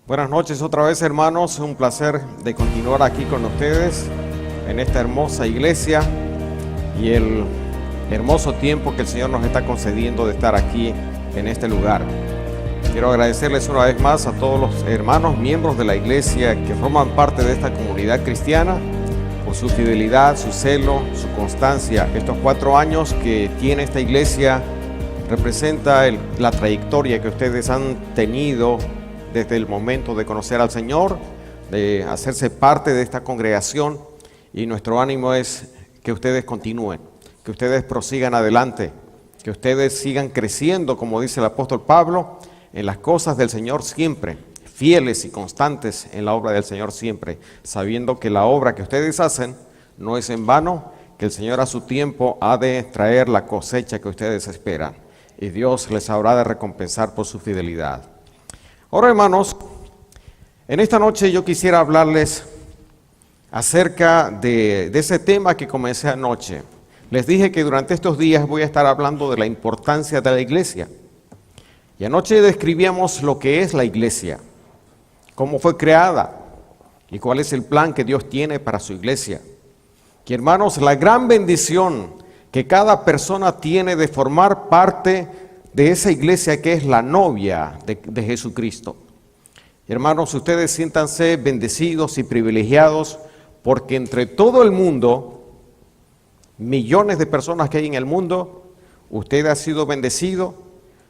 Buenas noches otra vez, hermanos. Un placer de continuar aquí con ustedes en esta hermosa iglesia y el hermoso tiempo que el Señor nos está concediendo de estar aquí en este lugar. Quiero agradecerles una vez más a todos los hermanos miembros de la iglesia que forman parte de esta comunidad cristiana por su fidelidad, su celo, su constancia. Estos 4 años que tiene esta iglesia representa la trayectoria que ustedes han tenido desde el momento de conocer al Señor, de hacerse parte de esta congregación, y nuestro ánimo es que ustedes continúen, que ustedes prosigan adelante, que ustedes sigan creciendo, como dice el apóstol Pablo, en las cosas del Señor siempre, fieles y constantes en la obra del Señor siempre, sabiendo que la obra que ustedes hacen no es en vano, que el Señor a su tiempo ha de traer la cosecha que ustedes esperan, y Dios les habrá de recompensar por su fidelidad. Ahora, hermanos, en esta noche yo quisiera hablarles acerca de ese tema que comencé anoche. Les dije que durante estos días voy a estar hablando de la importancia de la iglesia. Y anoche describíamos lo que es la iglesia, cómo fue creada y cuál es el plan que Dios tiene para su iglesia. Y hermanos, la gran bendición que cada persona tiene de formar parte de esa iglesia que es la novia de Jesucristo. Hermanos, ustedes siéntanse bendecidos y privilegiados porque entre todo el mundo, millones de personas que hay en el mundo, usted ha sido bendecido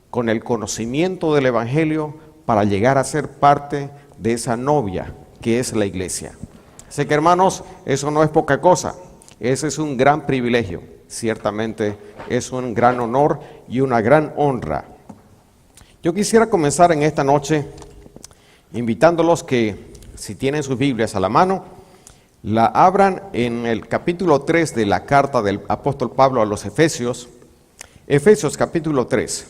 con el conocimiento del Evangelio para llegar a ser parte de esa novia que es la iglesia. Así que, hermanos, eso no es poca cosa, ese es un gran privilegio. Ciertamente es un gran honor y una gran honra. Yo quisiera comenzar en esta noche invitándolos que, si tienen sus Biblias a la mano, la abran en el capítulo 3 de la carta del apóstol Pablo a los Efesios, Efesios capítulo 3,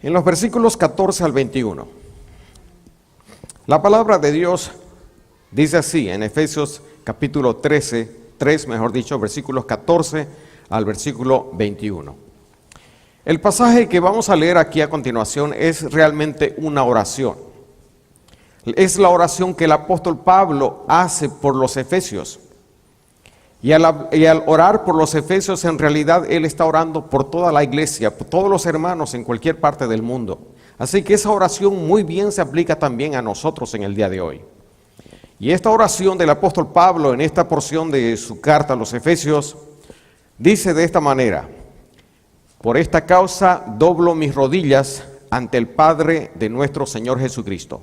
en los versículos 14 al 21. La palabra de Dios dice así en Efesios capítulo 3, versículos 14 al versículo 21. El pasaje que vamos a leer aquí a continuación es realmente una oración. Es la oración que el apóstol Pablo hace por los efesios. Y al orar por los efesios, en realidad él está orando por toda la iglesia, por todos los hermanos en cualquier parte del mundo. Así que esa oración muy bien se aplica también a nosotros en el día de hoy. Y esta oración del apóstol Pablo en esta porción de su carta a los Efesios dice de esta manera: por esta causa doblo mis rodillas ante el Padre de nuestro Señor Jesucristo,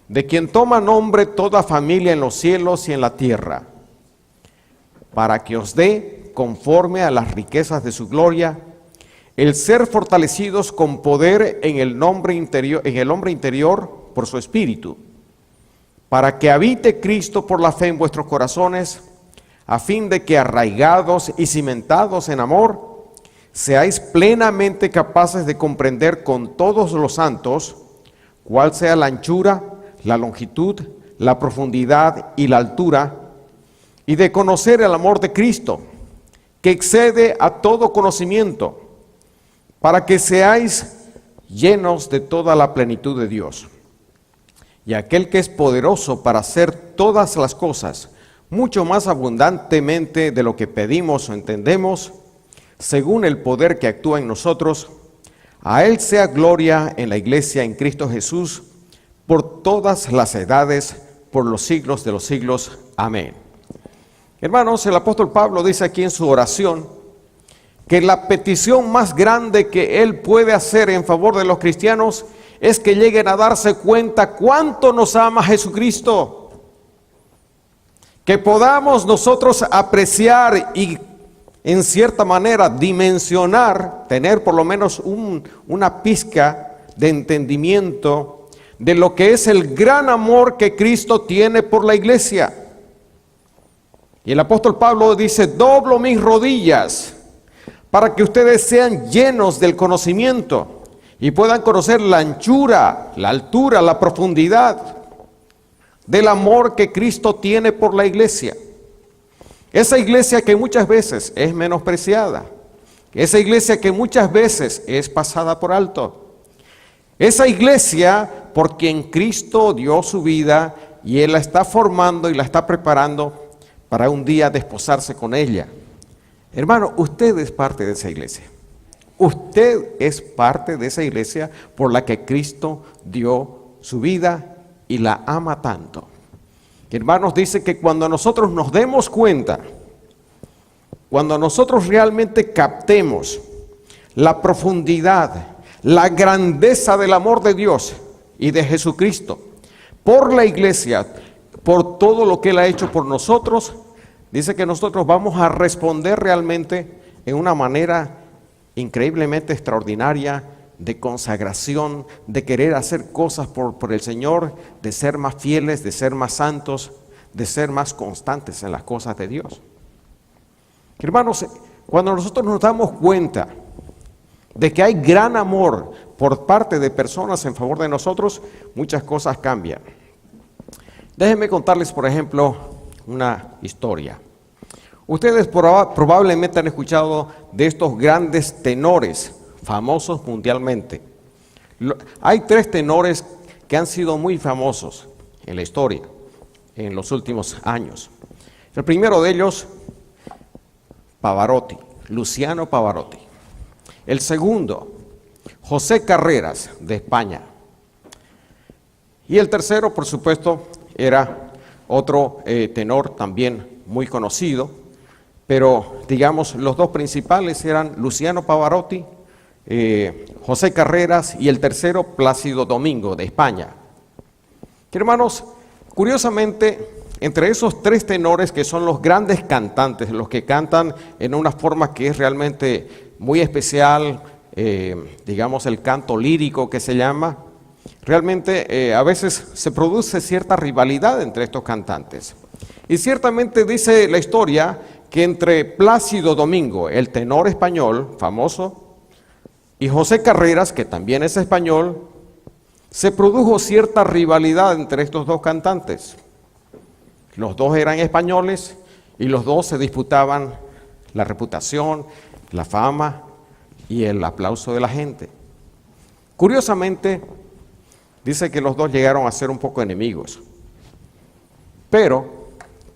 de quien toma nombre toda familia en los cielos y en la tierra, para que os dé, conforme a las riquezas de su gloria, el ser fortalecidos con poder en el hombre interior por su Espíritu, para que habite Cristo por la fe en vuestros corazones, a fin de que arraigados y cimentados en amor, seáis plenamente capaces de comprender con todos los santos cuál sea la anchura, la longitud, la profundidad y la altura, y de conocer el amor de Cristo, que excede a todo conocimiento, para que seáis llenos de toda la plenitud de Dios. Y aquel que es poderoso para hacer todas las cosas, mucho más abundantemente de lo que pedimos o entendemos, según el poder que actúa en nosotros, a Él sea gloria en la iglesia en Cristo Jesús, por todas las edades, por los siglos de los siglos. Amén. Hermanos, el apóstol Pablo dice aquí en su oración que la petición más grande que él puede hacer en favor de los cristianos es que lleguen a darse cuenta cuánto nos ama Jesucristo, que podamos nosotros apreciar y en cierta manera dimensionar, tener por lo menos una pizca de entendimiento de lo que es el gran amor que Cristo tiene por la iglesia. Y el apóstol Pablo dice: doblo mis rodillas para que ustedes sean llenos del conocimiento y puedan conocer la anchura, la altura, la profundidad del amor que Cristo tiene por la iglesia. Esa iglesia que muchas veces es menospreciada, esa iglesia que muchas veces es pasada por alto, Esa iglesia por quien Cristo dio su vida y Él la está formando y la está preparando para un día desposarse con ella. Hermano, usted es parte de esa iglesia. Usted es parte de esa iglesia por la que Cristo dio su vida y la ama tanto. Hermanos, dice que cuando nosotros nos demos cuenta, cuando nosotros realmente captemos la profundidad, la grandeza del amor de Dios y de Jesucristo por la iglesia, por todo lo que Él ha hecho por nosotros, dice que nosotros vamos a responder realmente en una manera increíblemente extraordinaria de consagración, de querer hacer cosas por el Señor, de ser más fieles, de ser más santos, de ser más constantes en las cosas de Dios. Hermanos, cuando nosotros nos damos cuenta de que hay gran amor por parte de personas en favor de nosotros, muchas cosas cambian. Déjenme contarles, por ejemplo, una historia. Ustedes probablemente han escuchado de estos grandes tenores famosos mundialmente. Hay 3 tenores que han sido muy famosos en la historia en los últimos años. El primero de ellos, Pavarotti, Luciano Pavarotti. El segundo, José Carreras, de España. Y el tercero, por supuesto, era otro tenor también muy conocido, pero digamos los 2 principales eran Luciano Pavarotti, José Carreras, y el tercero, Plácido Domingo, de España. Hermanos, curiosamente, entre esos 3 tenores que son los grandes cantantes, los que cantan en una forma que es realmente muy especial, digamos el canto lírico que se llama, realmente a veces se produce cierta rivalidad entre estos cantantes. Y ciertamente dice la historia que entre Plácido Domingo, el tenor español famoso, y José Carreras, que también es español, se produjo cierta rivalidad entre estos 2 cantantes. Los 2 eran españoles y los 2 se disputaban la reputación, la fama y el aplauso de la gente. Curiosamente, dice que los 2 llegaron a ser un poco enemigos, pero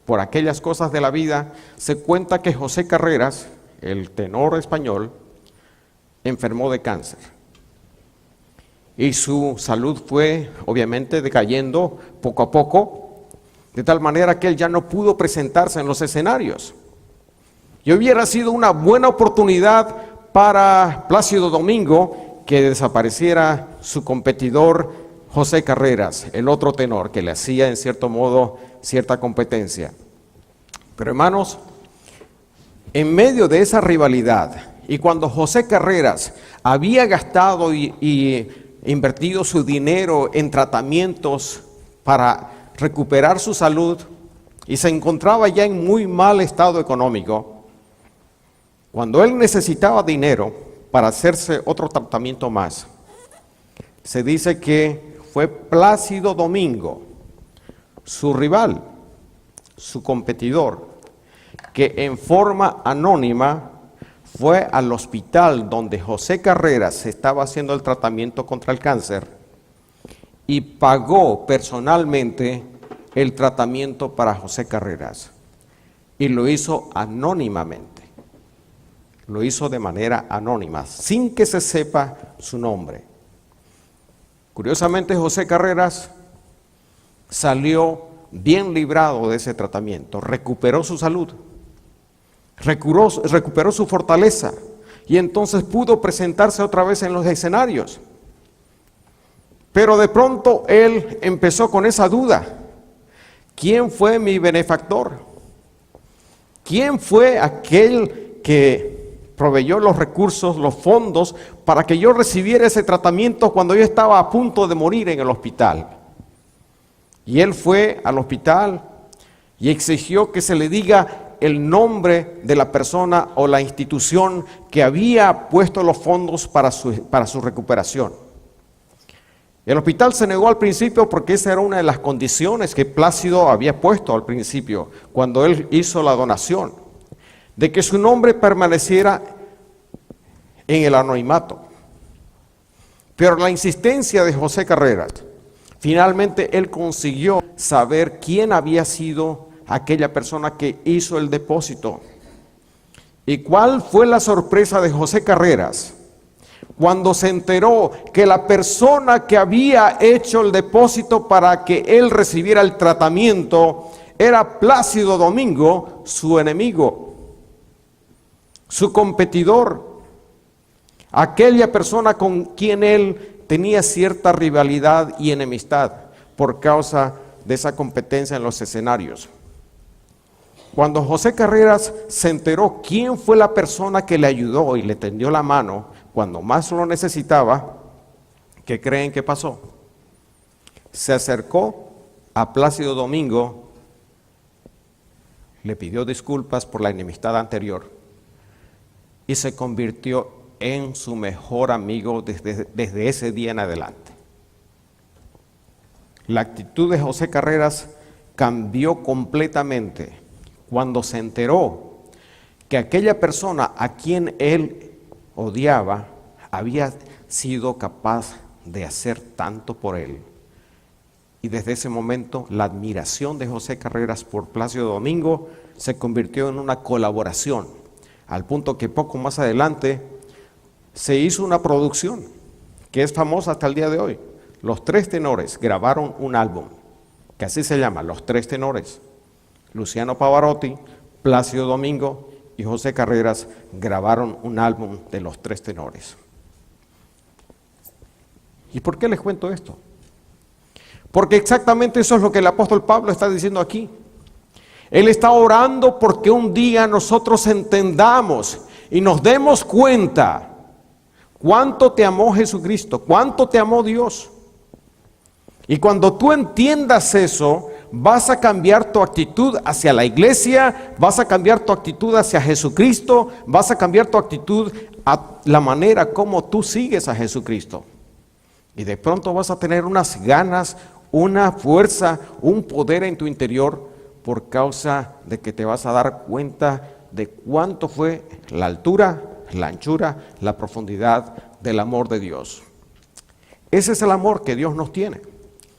por aquellas cosas de la vida se cuenta que José Carreras, el tenor español, enfermó de cáncer y su salud fue obviamente decayendo poco a poco, de tal manera que él ya no pudo presentarse en los escenarios. Y hubiera sido una buena oportunidad para Plácido Domingo que desapareciera su competidor José Carreras, el otro tenor que le hacía en cierto modo cierta competencia. Pero hermanos, en medio de esa rivalidad, y cuando José Carreras había gastado y invertido su dinero en tratamientos para recuperar su salud y se encontraba ya en muy mal estado económico, cuando él necesitaba dinero para hacerse otro tratamiento más, se dice que fue Plácido Domingo, su rival, su competidor, que en forma anónima fue al hospital donde José Carreras estaba haciendo el tratamiento contra el cáncer y pagó personalmente el tratamiento para José Carreras. Y lo hizo anónimamente. Lo hizo de manera anónima, sin que se sepa su nombre. Curiosamente, José Carreras salió bien librado de ese tratamiento, recuperó su salud, recuperó su fortaleza y entonces pudo presentarse otra vez en los escenarios. Pero de pronto él empezó con esa duda: ¿quién fue mi benefactor? ¿Quién fue aquel que proveyó los recursos, los fondos para que yo recibiera ese tratamiento cuando yo estaba a punto de morir en el hospital? Y él fue al hospital y exigió que se le diga el nombre de la persona o la institución que había puesto los fondos para su recuperación. El hospital se negó al principio porque esa era una de las condiciones que Plácido había puesto al principio cuando él hizo la donación, de que su nombre permaneciera en el anonimato. Pero la insistencia de José Carreras, finalmente él consiguió saber quién había sido aquella persona que hizo el depósito. ¿Y cuál fue la sorpresa de José Carreras? Cuando se enteró que la persona que había hecho el depósito para que él recibiera el tratamiento era Plácido Domingo, su enemigo, su competidor, aquella persona con quien él tenía cierta rivalidad y enemistad por causa de esa competencia en los escenarios. Cuando José Carreras se enteró quién fue la persona que le ayudó y le tendió la mano cuando más lo necesitaba, ¿qué creen que pasó? Se acercó a Plácido Domingo, le pidió disculpas por la enemistad anterior y se convirtió en su mejor amigo desde ese día en adelante. La actitud de José Carreras cambió completamente cuando se enteró que aquella persona a quien él odiaba había sido capaz de hacer tanto por él. Y desde ese momento la admiración de José Carreras por Plácido Domingo se convirtió en una colaboración, al punto que poco más adelante se hizo una producción que es famosa hasta el día de hoy. Los Tres Tenores grabaron un álbum, que así se llama, Los Tres Tenores. Luciano Pavarotti, Plácido Domingo y José Carreras grabaron un álbum de Los Tres Tenores. ¿Y por qué les cuento esto? Porque exactamente eso es lo que el apóstol Pablo está diciendo aquí. Él está orando porque un día nosotros entendamos y nos demos cuenta cuánto te amó Jesucristo, cuánto te amó Dios. Y cuando tú entiendas eso, vas a cambiar tu actitud hacia la iglesia, vas a cambiar tu actitud hacia Jesucristo, vas a cambiar tu actitud a la manera como tú sigues a Jesucristo. Y de pronto vas a tener unas ganas, una fuerza, un poder en tu interior por causa de que te vas a dar cuenta de cuánto fue la altura, la anchura, la profundidad del amor de Dios. Ese es el amor que Dios nos tiene.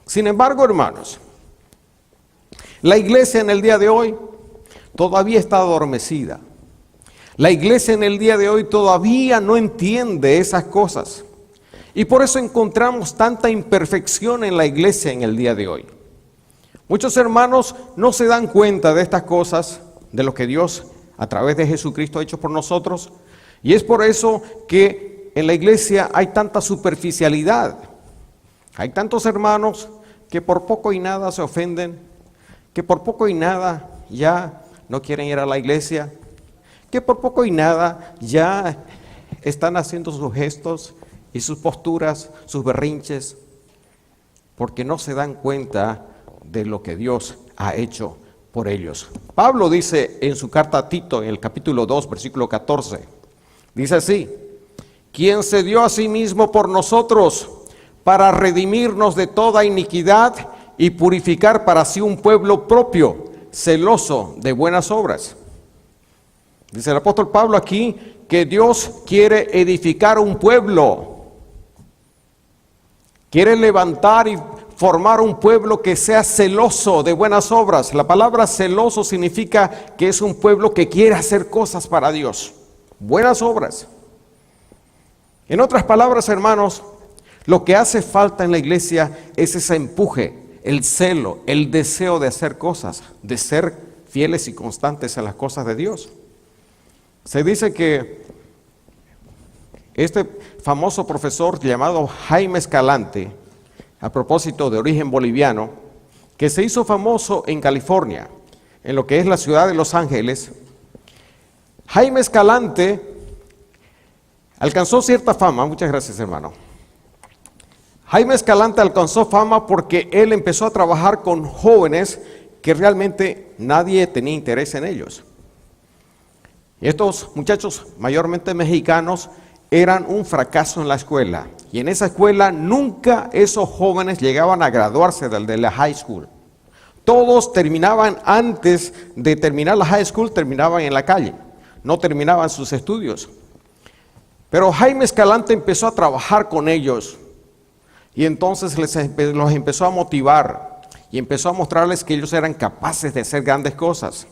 Sin embargo, hermanos, la iglesia en el día de hoy todavía está adormecida. La iglesia en el día de hoy todavía no entiende esas cosas. Y por eso encontramos tanta imperfección en la iglesia en el día de hoy. Muchos hermanos no se dan cuenta de estas cosas, de lo que Dios a través de Jesucristo ha hecho por nosotros. Y es por eso que en la iglesia hay tanta superficialidad. Hay tantos hermanos que por poco y nada se ofenden, que por poco y nada ya no quieren ir a la iglesia, que por poco y nada ya están haciendo sus gestos y sus posturas, sus berrinches, porque no se dan cuenta de lo que Dios ha hecho por ellos. Pablo dice en su carta a Tito, en el capítulo 2, versículo 14, dice así: quien se dio a sí mismo por nosotros para redimirnos de toda iniquidad y purificar para sí un pueblo propio, celoso de buenas obras. Dice el apóstol Pablo aquí que Dios quiere edificar un pueblo, quiere levantar y formar un pueblo que sea celoso de buenas obras. La palabra celoso significa que es un pueblo que quiere hacer cosas para Dios, buenas obras. En otras palabras, hermanos, lo que hace falta en la iglesia es ese empuje, el celo, el deseo de hacer cosas, de ser fieles y constantes en las cosas de Dios. Se dice que este famoso profesor llamado Jaime Escalante, a propósito de origen boliviano, que se hizo famoso en California, en lo que es la ciudad de Los Ángeles, Jaime Escalante alcanzó cierta fama. Muchas gracias, hermano. Jaime Escalante alcanzó fama porque él empezó a trabajar con jóvenes que realmente nadie tenía interés en ellos. Y estos muchachos, mayormente mexicanos, eran un fracaso en la escuela. Y en esa escuela nunca esos jóvenes llegaban a graduarse de la high school. Todos terminaban antes de terminar la high school, terminaban en la calle. No terminaban sus estudios. Pero Jaime Escalante empezó a trabajar con ellos Y entonces los empezó a motivar y empezó a mostrarles que ellos eran capaces de hacer grandes cosas.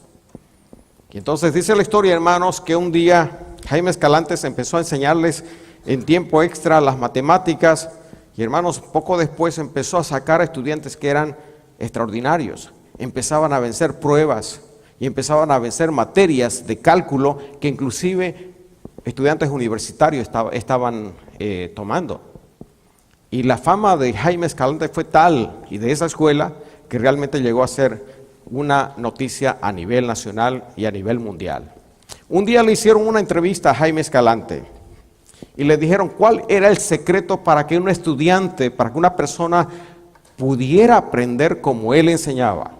Y entonces dice la historia, hermanos, que un día Jaime Escalante empezó a enseñarles en tiempo extra las matemáticas y, hermanos, poco después empezó a sacar a estudiantes que eran extraordinarios. Empezaban a vencer pruebas y empezaban a vencer materias de cálculo que inclusive estudiantes universitarios estaban tomando. Y la fama de Jaime Escalante fue tal y de esa escuela que realmente llegó a ser una noticia a nivel nacional y a nivel mundial. Un día le hicieron una entrevista a Jaime Escalante y le dijeron cuál era el secreto para que un estudiante, para que una persona pudiera aprender como él enseñaba.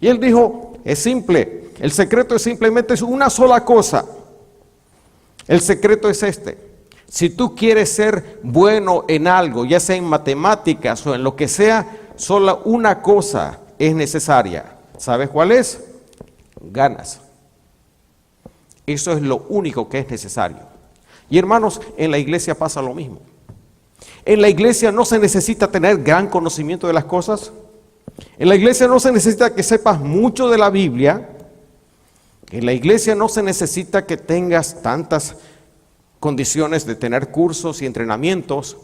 Y él dijo, es simple, el secreto es simplemente una sola cosa. El secreto es este: si tú quieres ser bueno en algo, ya sea en matemáticas o en lo que sea, solo una cosa es necesaria. ¿Sabes cuál es? Ganas. Eso es lo único que es necesario. Y hermanos, en la iglesia pasa lo mismo. En la iglesia no se necesita tener gran conocimiento de las cosas. En la iglesia no se necesita que sepas mucho de la Biblia. En la iglesia no se necesita que tengas tantas condiciones de tener cursos y entrenamientos.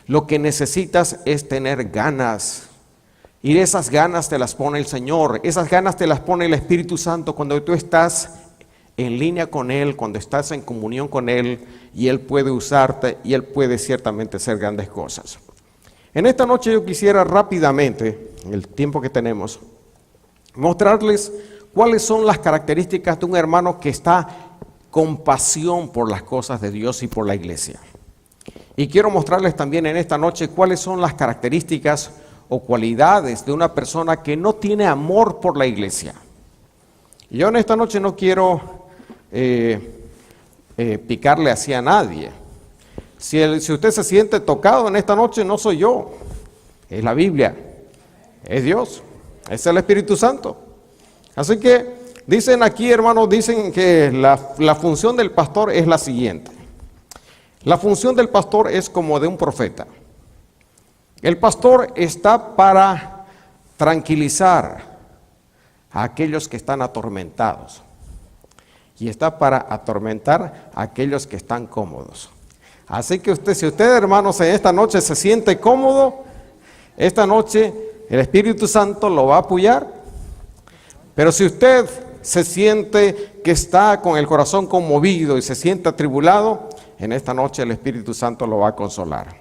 Lo que necesitas es tener ganas. Y esas ganas te las pone el Señor. Esas ganas te las pone el Espíritu Santo cuando tú estás en línea con Él, cuando estás en comunión con Él, y Él puede usarte y Él puede ciertamente hacer grandes cosas. En esta noche yo quisiera rápidamente, en el tiempo que tenemos, mostrarles cuáles son las características de un hermano que está con pasión por las cosas de Dios y por la iglesia. Y quiero mostrarles también en esta noche cuáles son las características o cualidades de una persona que no tiene amor por la iglesia. Y yo en esta noche no quiero picarle así a nadie. Si usted se siente tocado en esta noche, no soy yo, es la Biblia, es Dios, es el Espíritu Santo. Así que dicen aquí, hermanos, dicen que la función del pastor es la siguiente. La función del pastor es como de un profeta. El pastor está para tranquilizar a aquellos que están atormentados y está para atormentar a aquellos que están cómodos. Así que si usted, hermanos, en esta noche se siente cómodo, esta noche el Espíritu Santo lo va a apoyar. Pero si usted se siente que está con el corazón conmovido y se siente atribulado, en esta noche el Espíritu Santo lo va a consolar.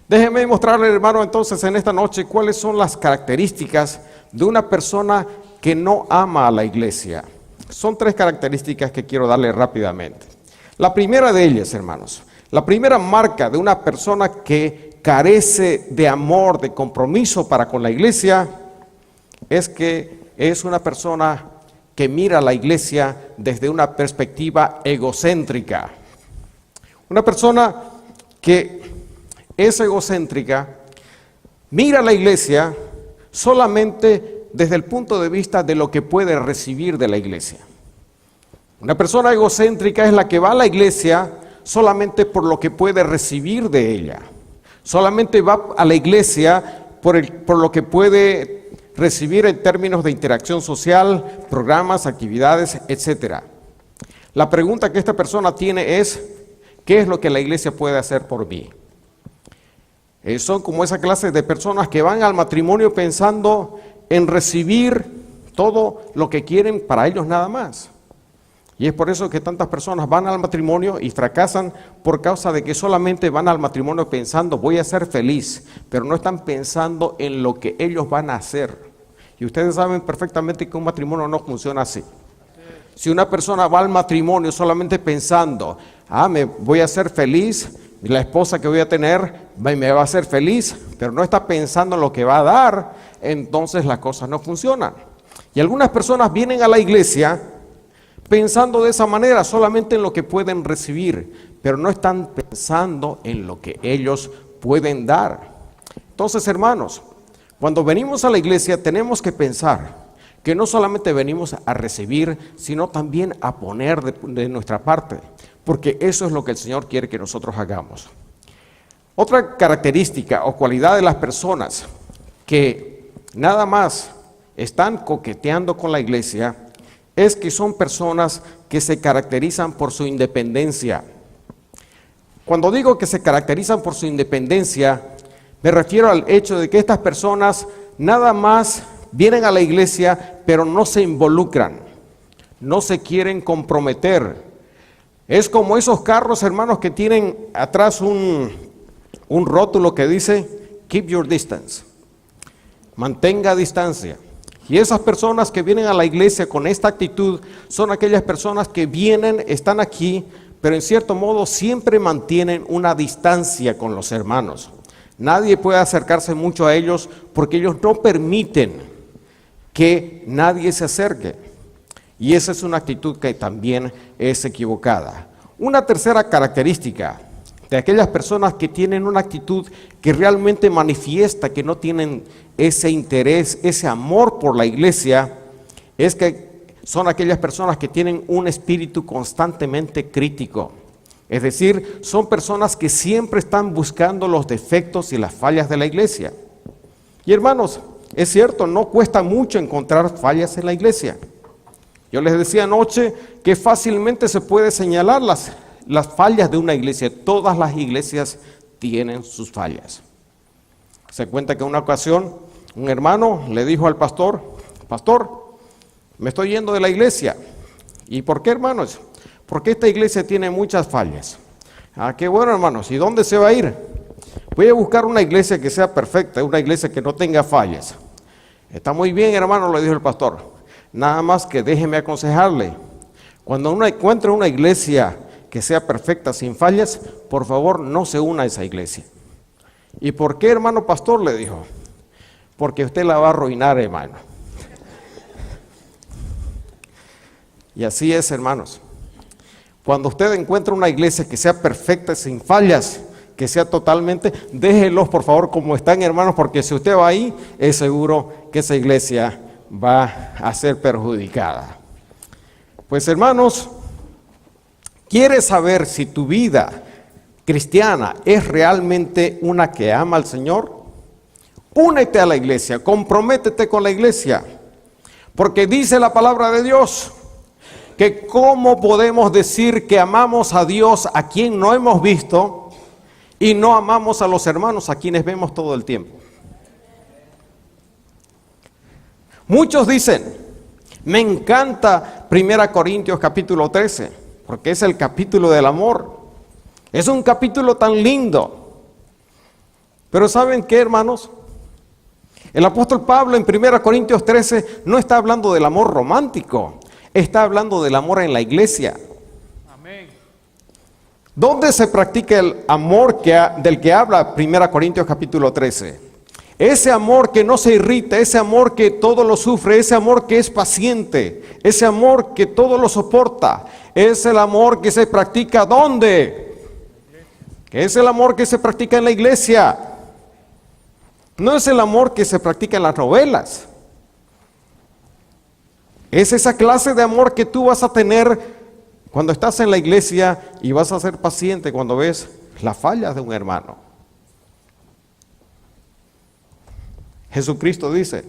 Déjeme mostrarle, hermano, entonces en esta noche cuáles son las características de una persona que no ama a la iglesia. Son 3 características que quiero darle rápidamente. La primera de ellas, hermanos, la primera marca de una persona que carece de amor, de compromiso para con la iglesia, es que es una persona que mira a la iglesia desde una perspectiva egocéntrica. Una persona que es egocéntrica mira a la iglesia solamente desde el punto de vista de lo que puede recibir de la iglesia. Una persona egocéntrica es la que va a la iglesia solamente por lo que puede recibir de ella. Solamente va a la iglesia por lo que puede recibir en términos de interacción social, programas, actividades, etc. La pregunta que esta persona tiene es, ¿qué es lo que la iglesia puede hacer por mí? Son como esa clase de personas que van al matrimonio pensando en recibir todo lo que quieren para ellos nada más. Y es por eso que tantas personas van al matrimonio y fracasan por causa de que solamente van al matrimonio pensando voy a ser feliz, pero no están pensando en lo que ellos van a hacer. Y ustedes saben perfectamente que un matrimonio no funciona así. Si una persona va al matrimonio solamente pensando, me voy a ser feliz, la esposa que voy a tener me va a hacer feliz, pero no está pensando en lo que va a dar, entonces las cosas no funcionan. Y algunas personas vienen a la iglesia pensando de esa manera, solamente en lo que pueden recibir, pero no están pensando en lo que ellos pueden dar. Entonces, hermanos, cuando venimos a la iglesia tenemos que pensar que no solamente venimos a recibir, sino también a poner de nuestra parte, porque eso es lo que el Señor quiere que nosotros hagamos. Otra característica o cualidad de las personas que nada más están coqueteando con la iglesia es que son personas que se caracterizan por su independencia. Cuando digo que se caracterizan por su independencia, me refiero al hecho de que estas personas nada más vienen a la iglesia, pero no se involucran, no se quieren comprometer. Es como esos carros, hermanos, que tienen atrás un rótulo que dice, keep your distance, mantenga distancia. Y esas personas que vienen a la iglesia con esta actitud son aquellas personas que vienen, están aquí, pero en cierto modo siempre mantienen una distancia con los hermanos. Nadie puede acercarse mucho a ellos porque ellos no permiten que nadie se acerque. Y esa es una actitud que también es equivocada. Una tercera característica de aquellas personas que tienen una actitud que realmente manifiesta que no tienen ese interés, ese amor por la iglesia, es que son aquellas personas que tienen un espíritu constantemente crítico. Es decir, son personas que siempre están buscando los defectos y las fallas de la iglesia. Y hermanos, es cierto, no cuesta mucho encontrar fallas en la iglesia. Yo les decía anoche que fácilmente se puede señalar las fallas de una iglesia. Todas las iglesias tienen sus fallas. Se cuenta que en una ocasión un hermano le dijo al pastor, pastor, me estoy yendo de la iglesia. ¿Y por qué, hermanos? Porque esta iglesia tiene muchas fallas. Ah, qué bueno, hermanos. ¿Y dónde se va a ir? Voy a buscar una iglesia que sea perfecta, una iglesia que no tenga fallas. Está muy bien, hermano, le dijo el pastor. Nada más que déjeme aconsejarle. Cuando uno encuentre una iglesia que sea perfecta, sin fallas, por favor, no se una a esa iglesia. ¿Y por qué, hermano pastor? Le dijo. Porque usted la va a arruinar, hermano. Y así es, hermanos. Cuando usted encuentra una iglesia que sea perfecta, sin fallas, que sea totalmente, déjelos por favor como están, hermanos, porque si usted va ahí, es seguro que esa iglesia va a ser perjudicada. Pues, hermanos, ¿quieres saber si tu vida cristiana es realmente una que ama al Señor? Únete a la iglesia, comprométete con la iglesia, porque dice la palabra de Dios que cómo podemos decir que amamos a Dios a quien no hemos visto y no amamos a los hermanos a quienes vemos todo el tiempo. Muchos dicen, me encanta 1 Corintios capítulo 13, porque es el capítulo del amor. Es un capítulo tan lindo. Pero ¿saben qué, hermanos? El apóstol Pablo en 1 Corintios 13 no está hablando del amor romántico. Está hablando del amor en la iglesia. Amén. ¿Dónde se practica el amor del que habla 1 Corintios capítulo 13? Ese amor que no se irrita, ese amor que todo lo sufre, ese amor que es paciente, ese amor que todo lo soporta, es el amor que se practica ¿dónde? Es el amor que se practica en la iglesia. No es el amor que se practica en las novelas. Es esa clase de amor que tú vas a tener cuando estás en la iglesia y vas a ser paciente cuando ves las fallas de un hermano. Jesucristo dice,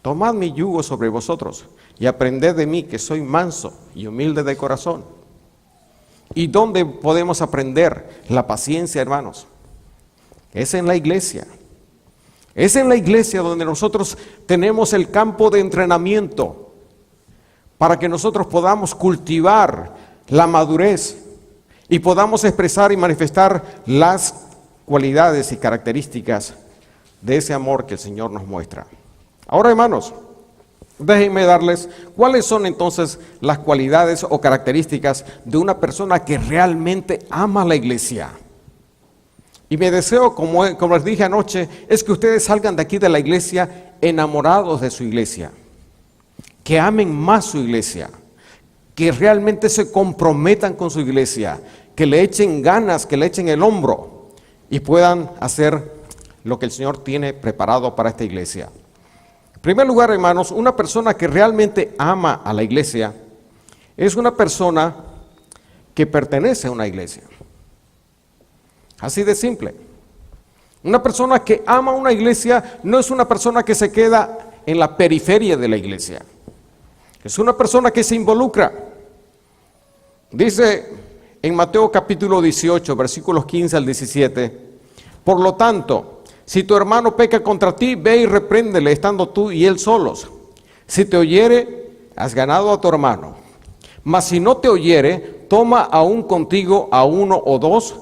tomad mi yugo sobre vosotros y aprended de mí que soy manso y humilde de corazón. ¿Y dónde podemos aprender la paciencia, hermanos? Es en la iglesia. Es en la iglesia donde nosotros tenemos el campo de entrenamiento para que nosotros podamos cultivar la madurez y podamos expresar y manifestar las cualidades y características de ese amor que el Señor nos muestra. Ahora, hermanos, déjenme darles cuáles son entonces las cualidades o características de una persona que realmente ama la iglesia. Y mi deseo, como les dije anoche, es que ustedes salgan de aquí de la iglesia enamorados de su iglesia, que amen más su iglesia, que realmente se comprometan con su iglesia, que le echen ganas, que le echen el hombro y puedan hacer lo que el Señor tiene preparado para esta iglesia. En primer lugar, hermanos, una persona que realmente ama a la iglesia es una persona que pertenece a una iglesia. Así de simple. Una persona que ama una iglesia no es una persona que se queda en la periferia de la iglesia. Es una persona que se involucra. Dice en Mateo capítulo 18, versículos 15 al 17, por lo tanto, si tu hermano peca contra ti, ve y repréndele estando tú y él solos. Si te oyere, has ganado a tu hermano. Mas si no te oyere, toma aún contigo a uno o dos,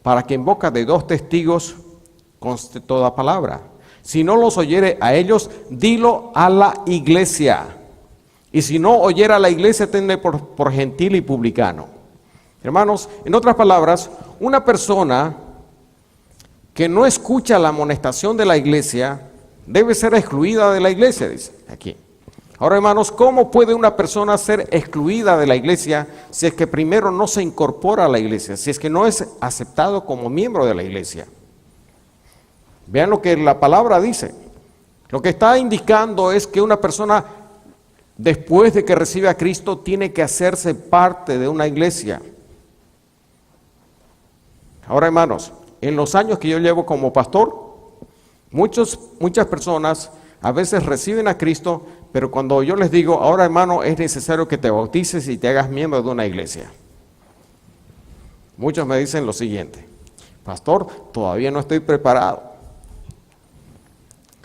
para que en boca de dos testigos conste toda palabra. Si no los oyere a ellos, dilo a la iglesia. Y si no oyera a la iglesia, tenle por gentil y publicano. Hermanos, en otras palabras, una persona que no escucha la amonestación de la iglesia debe ser excluida de la iglesia, dice aquí. Ahora, hermanos, ¿cómo puede una persona ser excluida de la iglesia si es que primero no se incorpora a la iglesia, si es que no es aceptado como miembro de la iglesia? Vean lo que la palabra dice. Lo que está indicando es que una persona, después de que recibe a Cristo, tiene que hacerse parte de una iglesia. Ahora, hermanos, en los años que yo llevo como pastor, muchas personas a veces reciben a Cristo, pero cuando yo les digo, ahora hermano, es necesario que te bautices y te hagas miembro de una iglesia, muchos me dicen lo siguiente: pastor, todavía no estoy preparado.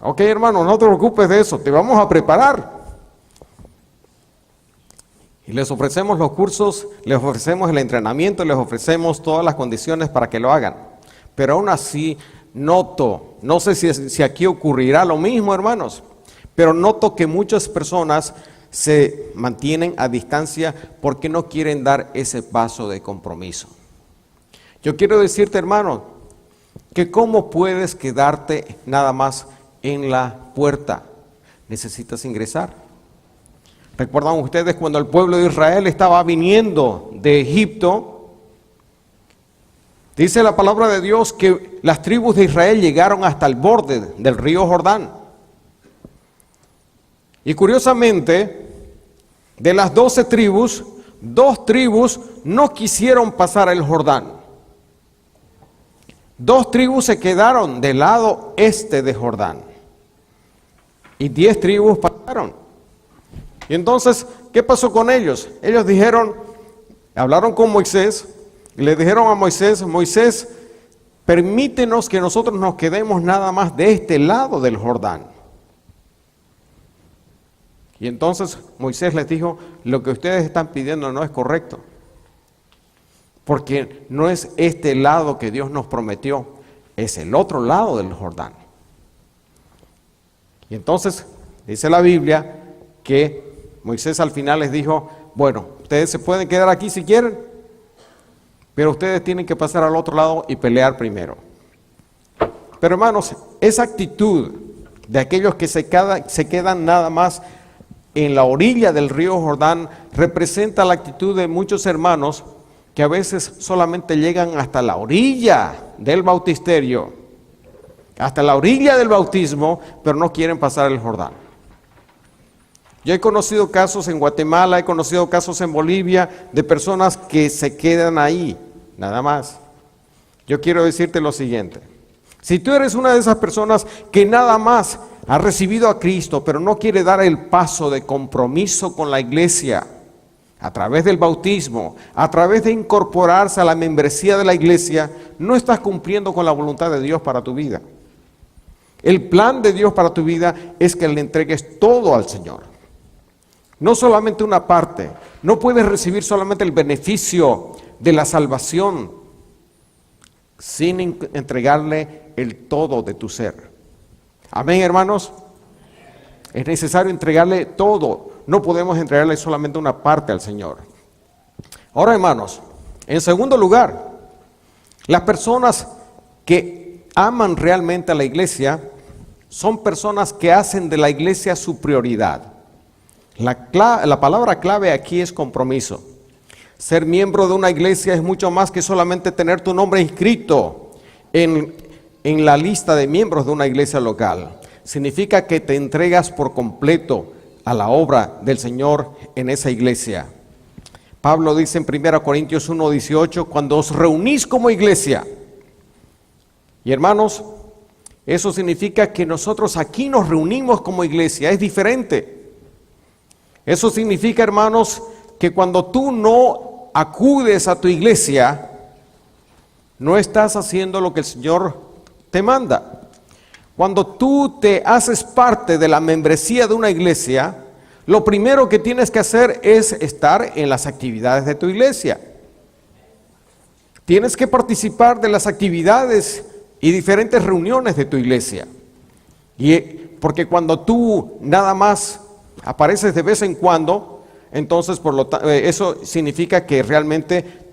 Ok, hermano, no te preocupes de eso, te vamos a preparar. Y les ofrecemos los cursos, les ofrecemos el entrenamiento, les ofrecemos todas las condiciones para que lo hagan. Pero aún así noto, no sé si aquí ocurrirá lo mismo, hermanos, pero noto que muchas personas se mantienen a distancia porque no quieren dar ese paso de compromiso. Yo quiero decirte, hermano, que cómo puedes quedarte nada más en la puerta. Necesitas ingresar. ¿Recuerdan ustedes cuando el pueblo de Israel estaba viniendo de Egipto? Dice la palabra de Dios que las tribus de Israel llegaron hasta el borde del río Jordán. Y curiosamente, de las 12 tribus, 2 tribus no quisieron pasar el Jordán. 2 tribus se quedaron del lado este de Jordán. Y 10 tribus pasaron. Y entonces, ¿qué pasó con ellos? Ellos hablaron con Moisés y le dijeron a Moisés: Moisés, permítenos que nosotros nos quedemos nada más de este lado del Jordán. Y entonces Moisés les dijo: lo que ustedes están pidiendo no es correcto, porque no es este lado que Dios nos prometió, es el otro lado del Jordán. Y entonces dice la Biblia que Moisés al final les dijo: bueno, ustedes se pueden quedar aquí si quieren, pero ustedes tienen que pasar al otro lado y pelear primero. Pero hermanos, esa actitud de aquellos que se quedan nada más en la orilla del río Jordán representa la actitud de muchos hermanos que a veces solamente llegan hasta la orilla del bautisterio, hasta la orilla del bautismo, pero no quieren pasar el Jordán. Yo he conocido casos en Guatemala, he conocido casos en Bolivia de personas que se quedan ahí, nada más. Yo quiero decirte lo siguiente: si tú eres una de esas personas que nada más ha recibido a Cristo, pero no quiere dar el paso de compromiso con la iglesia, a través del bautismo, a través de incorporarse a la membresía de la iglesia, no estás cumpliendo con la voluntad de Dios para tu vida. El plan de Dios para tu vida es que le entregues todo al Señor. No solamente una parte. No puedes recibir solamente el beneficio de la salvación sin entregarle el todo de tu ser. Amén, hermanos. Es necesario entregarle todo. No podemos entregarle solamente una parte al Señor. Ahora, hermanos, en segundo lugar, las personas que aman realmente a la iglesia son personas que hacen de la iglesia su prioridad. La palabra clave aquí es compromiso. Ser miembro de una iglesia es mucho más que solamente tener tu nombre inscrito en la lista de miembros de una iglesia local. Significa que te entregas por completo a la obra del Señor en esa iglesia. Pablo dice en 1 Corintios 1:18: cuando os reunís como iglesia, Y hermanos, eso significa que nosotros aquí nos reunimos como iglesia, es diferente. Eso significa, hermanos, que cuando tú no acudes a tu iglesia, no estás haciendo lo que el Señor te manda. Cuando tú te haces parte de la membresía de una iglesia, lo primero que tienes que hacer es estar en las actividades de tu iglesia. Tienes que participar de las actividades y diferentes reuniones de tu iglesia. Porque cuando tú nada más apareces de vez en cuando, entonces eso significa que realmente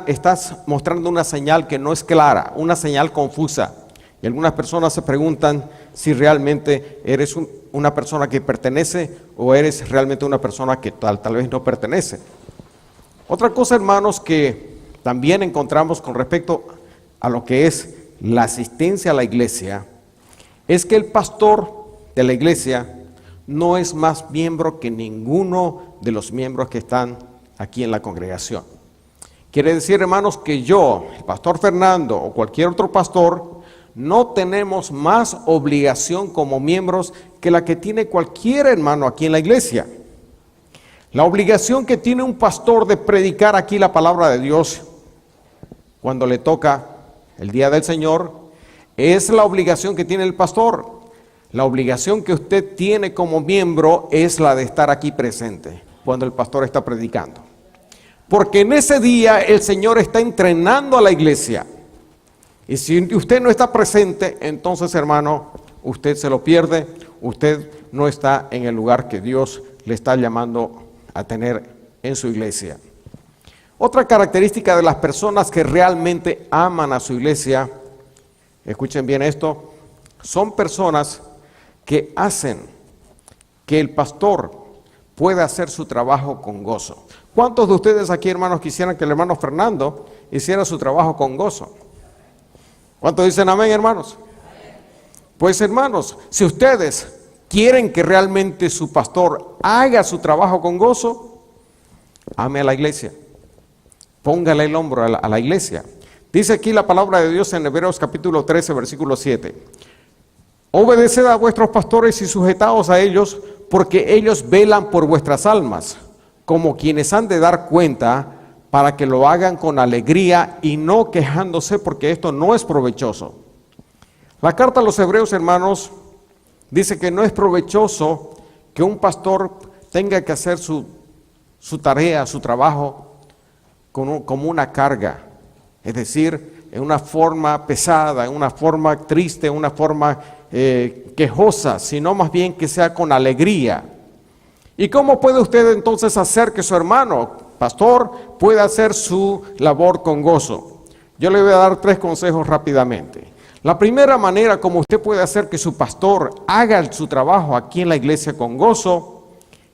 estás mostrando una señal que no es clara, una señal confusa. Y algunas personas se preguntan si realmente eres una persona que pertenece o eres realmente una persona que tal vez no pertenece. Otra cosa, hermanos, que también encontramos con respecto a lo que es la asistencia a la iglesia, es que el pastor de la iglesia no es más miembro que ninguno de los miembros que están aquí en la congregación. Quiere decir, hermanos, que yo, el pastor Fernando o cualquier otro pastor, no tenemos más obligación como miembros que la que tiene cualquier hermano aquí en la iglesia. La obligación que tiene un pastor de predicar aquí la palabra de Dios cuando le toca el día del Señor es la obligación que tiene el pastor. La obligación que usted tiene como miembro es la de estar aquí presente cuando el pastor está predicando. Porque en ese día el Señor está entrenando a la iglesia. Y si usted no está presente, entonces, hermano, usted se lo pierde. Usted no está en el lugar que Dios le está llamando a tener en su iglesia. Otra característica de las personas que realmente aman a su iglesia, escuchen bien esto, son personas que hacen que el pastor pueda hacer su trabajo con gozo. ¿Cuántos de ustedes aquí, hermanos, quisieran que el hermano Fernando hiciera su trabajo con gozo? ¿Cuántos dicen amén, hermanos? Pues, hermanos, si ustedes quieren que realmente su pastor haga su trabajo con gozo, ame a la iglesia. Póngale el hombro a la iglesia. Dice aquí la palabra de Dios en Hebreos capítulo 13, versículo 7. Obedeced a vuestros pastores y sujetaos a ellos, porque ellos velan por vuestras almas, como quienes han de dar cuenta, para que lo hagan con alegría y no quejándose, porque esto no es provechoso. La carta a los Hebreos, hermanos, dice que no es provechoso que un pastor tenga que hacer su tarea, su trabajo, como una carga, es decir, en una forma pesada, en una forma triste, en una forma quejosa, sino más bien que sea con alegría. ¿Y cómo puede usted entonces hacer que su hermano, pastor, pueda hacer su labor con gozo? Yo le voy a dar 3 consejos rápidamente. La primera manera como usted puede hacer que su pastor haga su trabajo aquí en la iglesia con gozo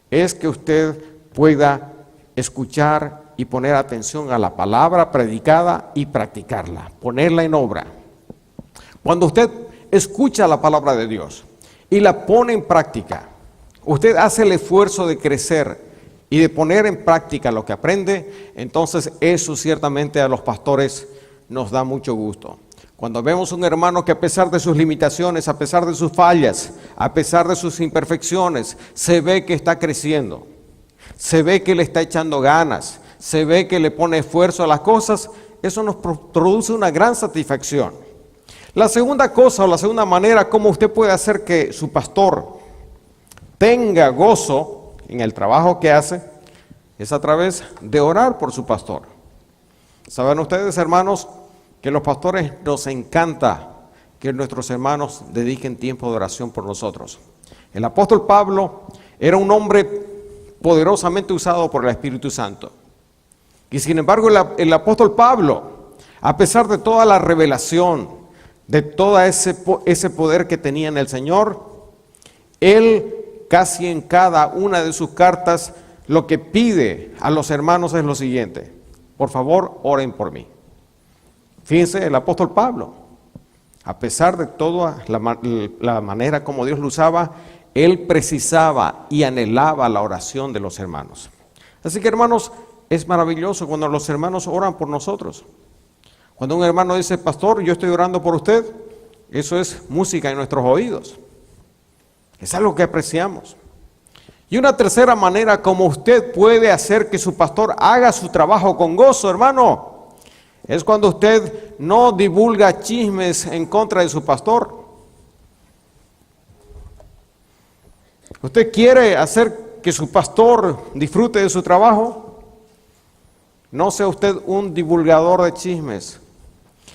es que usted pueda escuchar y poner atención a la palabra predicada y practicarla, ponerla en obra. Cuando usted escucha la palabra de Dios y la pone en práctica, usted hace el esfuerzo de crecer y de poner en práctica lo que aprende, entonces eso ciertamente a los pastores nos da mucho gusto. Cuando vemos un hermano que a pesar de sus limitaciones, a pesar de sus fallas, a pesar de sus imperfecciones, se ve que está creciendo, se ve que le está echando ganas, se ve que le pone esfuerzo a las cosas, eso nos produce una gran satisfacción. La segunda cosa o la segunda manera como usted puede hacer que su pastor tenga gozo en el trabajo que hace es a través de orar por su pastor. ¿Saben ustedes, hermanos, que los pastores nos encanta que nuestros hermanos dediquen tiempo de oración por nosotros? El apóstol Pablo era un hombre poderosamente usado por el Espíritu Santo. Y sin embargo el apóstol Pablo, a pesar de toda la revelación, de todo ese poder que tenía en el Señor, él casi en cada una de sus cartas lo que pide a los hermanos es lo siguiente: por favor, oren por mí. Fíjense, el apóstol Pablo, a pesar de toda la manera como Dios lo usaba, él precisaba y anhelaba la oración de los hermanos. Así que, hermanos, es maravilloso cuando los hermanos oran por nosotros. Cuando un hermano dice, pastor, yo estoy orando por usted, eso es música en nuestros oídos. Es algo que apreciamos. Y una tercera manera como usted puede hacer que su pastor haga su trabajo con gozo, hermano, es cuando usted no divulga chismes en contra de su pastor. ¿Usted quiere hacer que su pastor disfrute de su trabajo? No sea usted un divulgador de chismes.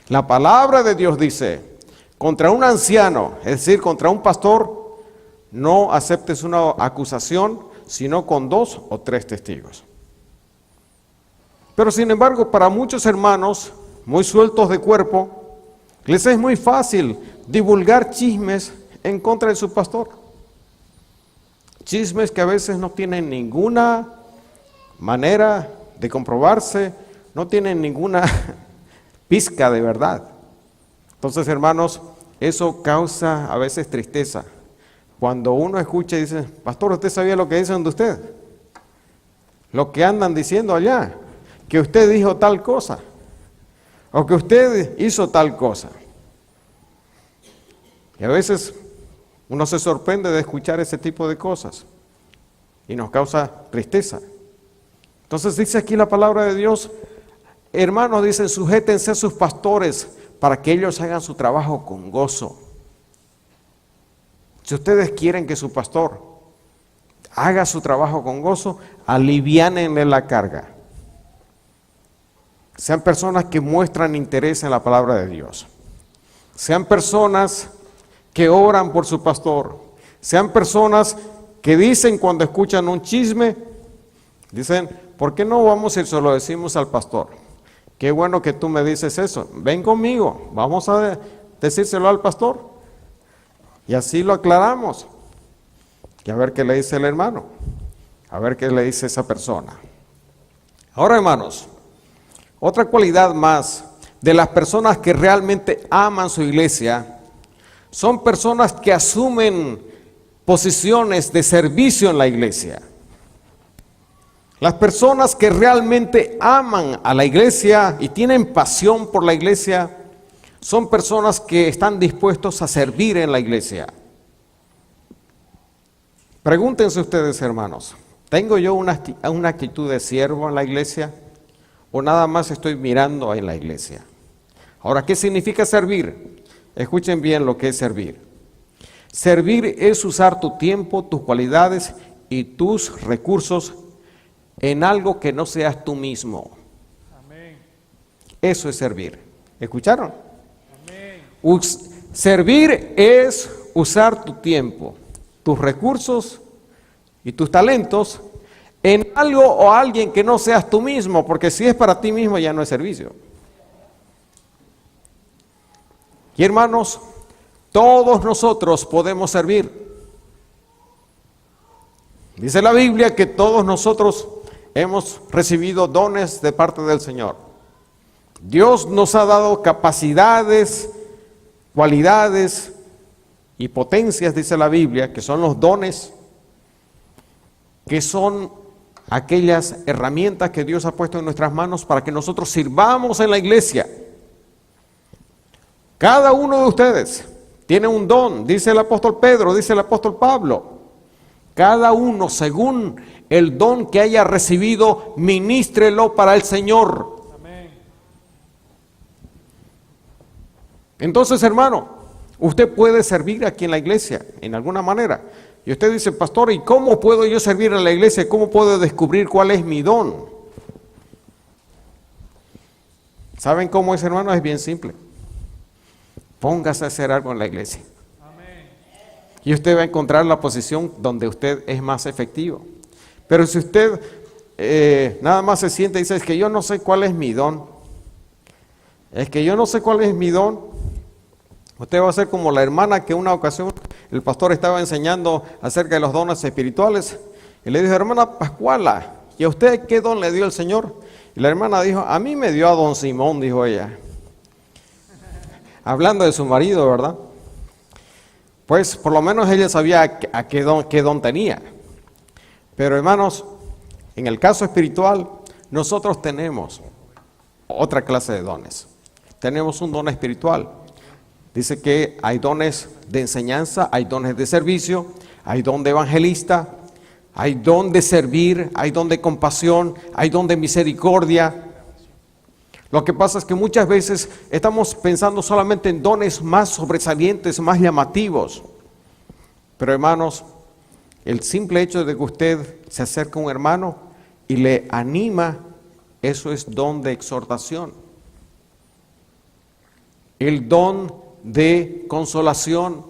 La palabra de Dios dice, contra un anciano, es decir, contra un pastor, no aceptes una acusación, sino con 2 o 3 testigos. Pero sin embargo, para muchos hermanos, muy sueltos de cuerpo, les es muy fácil divulgar chismes en contra de su pastor. Chismes que a veces no tienen ninguna manera de comprobarse, no tienen ninguna pizca de verdad. Entonces, hermanos, eso causa a veces tristeza. Cuando uno escucha y dice, pastor, ¿usted sabía lo que dicen de usted? Lo que andan diciendo allá, que usted dijo tal cosa, o que usted hizo tal cosa. Y a veces uno se sorprende de escuchar ese tipo de cosas y nos causa tristeza. Entonces dice aquí la palabra de Dios, hermanos, dicen, sujétense a sus pastores para que ellos hagan su trabajo con gozo. Si ustedes quieren que su pastor haga su trabajo con gozo, aliviánenle la carga. Sean personas que muestran interés en la palabra de Dios. Sean personas que oran por su pastor. Sean personas que dicen cuando escuchan un chisme, dicen, ¿por qué no vamos y se lo decimos al pastor? Qué bueno que tú me dices eso. Ven conmigo, vamos a decírselo al pastor. Y así lo aclaramos. Y a ver qué le dice el hermano. A ver qué le dice esa persona. Ahora, hermanos, otra cualidad más de las personas que realmente aman su iglesia son personas que asumen posiciones de servicio en la iglesia. Las personas que realmente aman a la iglesia y tienen pasión por la iglesia son personas que están dispuestos a servir en la iglesia. Pregúntense ustedes, hermanos, ¿tengo yo una actitud de siervo en la iglesia o nada más estoy mirando en la iglesia? Ahora, ¿qué significa servir? Escuchen bien lo que es servir. Servir es usar tu tiempo, tus cualidades y tus recursos en algo que no seas tú mismo. Amén. Eso es servir. ¿Escucharon? Amén. Servir es usar tu tiempo, tus recursos y tus talentos en algo o alguien que no seas tú mismo, porque si es para ti mismo ya no es servicio. Y hermanos, todos nosotros podemos servir. Dice la Biblia que todos nosotros hemos recibido dones de parte del Señor. Dios nos ha dado capacidades, cualidades y potencias, dice la Biblia, que son los dones, que son aquellas herramientas que Dios ha puesto en nuestras manos para que nosotros sirvamos en la iglesia. Cada uno de ustedes tiene un don, dice el apóstol Pedro, dice el apóstol Pablo. Cada uno, según el don que haya recibido, ministrelo para el Señor. Amén. Entonces, hermano, usted puede servir aquí en la iglesia, en alguna manera. Y usted dice, pastor, ¿y cómo puedo yo servir en la iglesia? ¿Cómo puedo descubrir cuál es mi don? ¿Saben cómo es, hermano? Es bien simple. Póngase a hacer algo en la iglesia. Amén. Y usted va a encontrar la posición donde usted es más efectivo. Pero si usted nada más se siente y dice, es que yo no sé cuál es mi don. Es que yo no sé cuál es mi don. Usted va a ser como la hermana que una ocasión el pastor estaba enseñando acerca de los dones espirituales. Y le dijo, hermana Pascuala, ¿y a usted qué don le dio el Señor? Y la hermana dijo, a mí me dio a don Simón, dijo ella. Hablando de su marido, ¿verdad? Pues por lo menos ella sabía a qué don tenía. Pero hermanos, en el caso espiritual, nosotros tenemos otra clase de dones. tenemos un don espiritual. Dice que hay dones de enseñanza, hay dones de servicio, hay don de evangelista, hay don de servir, hay don de compasión, hay don de misericordia. Lo que pasa es que muchas veces estamos pensando solamente en dones más sobresalientes, más llamativos. Pero hermanos, el simple hecho de que usted se acerque a un hermano y le anima, eso es don de exhortación. El don de consolación,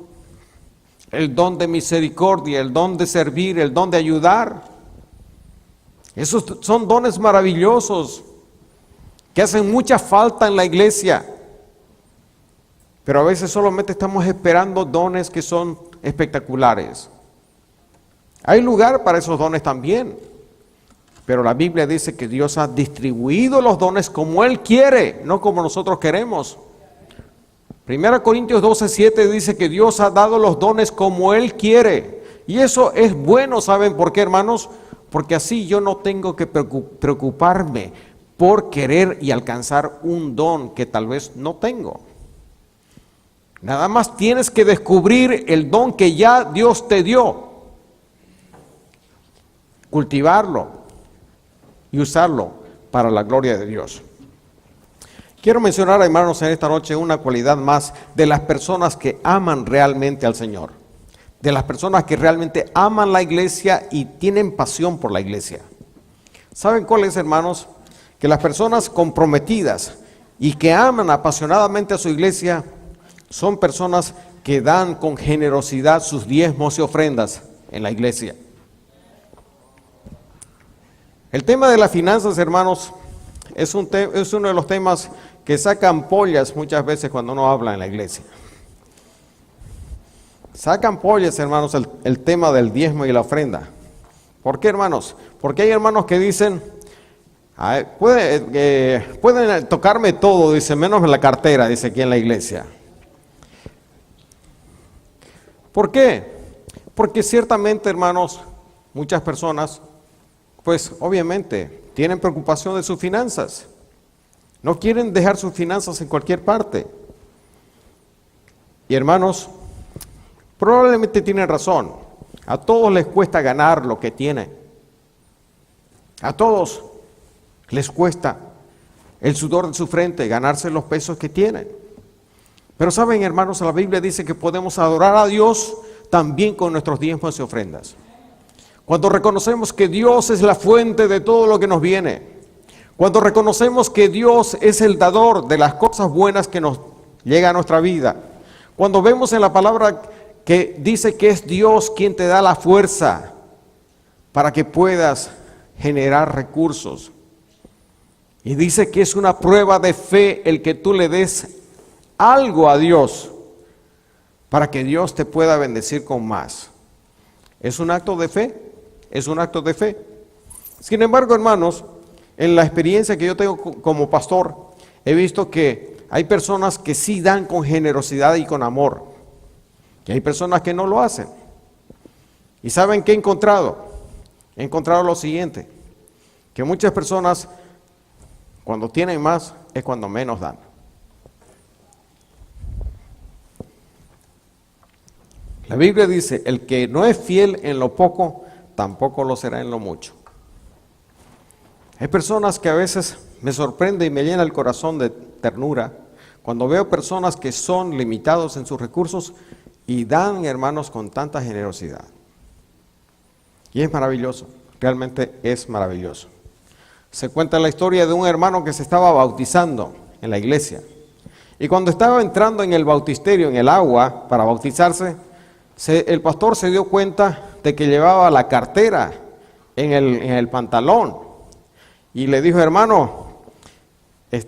el don de misericordia, el don de servir, el don de ayudar. Esos son dones maravillosos que hacen mucha falta en la iglesia. Pero a veces solamente estamos esperando dones que son espectaculares. Hay lugar para esos dones también, pero la Biblia dice que Dios ha distribuido los dones como Él quiere, no como nosotros queremos. 1 Corintios 12:7 dice que Dios ha dado los dones como Él quiere. Y eso es bueno, ¿saben por qué, hermanos? Porque así yo no tengo que preocuparme por querer y alcanzar un don que tal vez no tengo. Nada más tienes que descubrir el don que ya Dios te dio, cultivarlo y usarlo para la gloria de Dios. Quiero mencionar, hermanos, en esta noche una cualidad más de las personas que aman realmente al Señor, de las personas que realmente aman la iglesia y tienen pasión por la iglesia. ¿Saben cuál es, hermanos? Que las personas comprometidas y que aman apasionadamente a su iglesia son personas que dan con generosidad sus diezmos y ofrendas en la iglesia. El tema de las finanzas, hermanos, es uno de los temas que sacan ampollas muchas veces cuando uno habla en la iglesia. Sacan ampollas, hermanos, el tema del diezmo y la ofrenda. ¿Por qué, hermanos? Porque hay hermanos que dicen, pueden tocarme todo, dice, menos la cartera, dice aquí en la iglesia. ¿Por qué? Porque ciertamente, hermanos, muchas personas, pues obviamente, tienen preocupación de sus finanzas. No quieren dejar sus finanzas en cualquier parte. Y hermanos, probablemente tienen razón. A todos les cuesta ganar lo que tienen. A todos les cuesta el sudor de su frente, ganarse los pesos que tienen. Pero saben, hermanos, la Biblia dice que podemos adorar a Dios también con nuestros diezmos y ofrendas. Cuando reconocemos que Dios es la fuente de todo lo que nos viene, cuando reconocemos que Dios es el dador de las cosas buenas que nos llegan a nuestra vida, cuando vemos en la palabra que dice que es Dios quien te da la fuerza para que puedas generar recursos, y dice que es una prueba de fe el que tú le des algo a Dios para que Dios te pueda bendecir con más. ¿Es un acto de fe? Es un acto de fe. Sin embargo, hermanos, en la experiencia que yo tengo como pastor, he visto que hay personas que sí dan con generosidad y con amor, y hay personas que no lo hacen. ¿Y saben qué he encontrado? He encontrado lo siguiente, que muchas personas, cuando tienen más, es cuando menos dan. La Biblia dice, el que no es fiel en lo poco, tampoco lo será en lo mucho. Hay personas que a veces me sorprende y me llena el corazón de ternura cuando veo personas que son limitados en sus recursos y dan, hermanos, con tanta generosidad. Y es maravilloso, realmente es maravilloso. Se cuenta la historia de un hermano que se estaba bautizando en la iglesia. Y cuando estaba entrando en el bautisterio, en el agua, para bautizarse, el pastor se dio cuenta de que llevaba la cartera en el pantalón. Y le dijo, hermano,